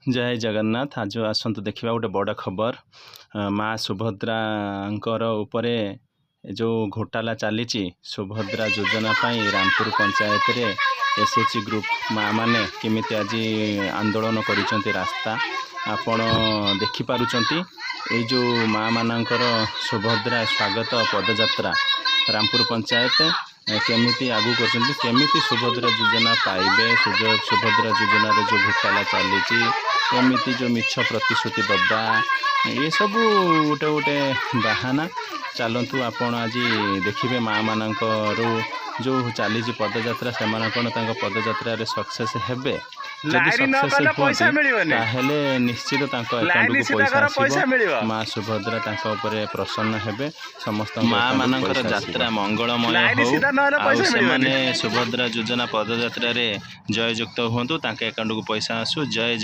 जय जगन्नाथ। आज आसतु देखा गोटे बड़ खबर माँ सुभद्रांकर उपरे जो घोटाला चली सुभद्रा योजना रामपुर पंचायत रे एसएचजी ग्रुप माँ माने केमिति आज आंदोलन करिसेंती रास्ता आपण देखिपारुचंती। ये जो माँ मानकर सुभद्रा स्वागत पदयात्रा रामपुर पंचायत केमिति आगु करछंती, केमिति सुभद्रा योजना पाइबे, सुभद्रा योजना रे जो घोटाला चली केमिति जो मिछ प्रतिश्रुति दबा ये सब गोटे गोटे बाहाना। चलतु आपण आज देखिए माँ मानकर जो चली पदयात्रा से पदयात्रा सक्सेस हेबे। जदि सक्सेस ताहेले निश्चित अकाउंट को पैसा आसीबो। माँ सुभद्रा तांका उपरे प्रसन्न हेबे। समस्त माँ मानकर यात्रा मंगलमय हो। सुभद्रा योजना पदयात्रा रे जययुक्त हुंतु, तांके अकाउंट को पैसा आसु। जय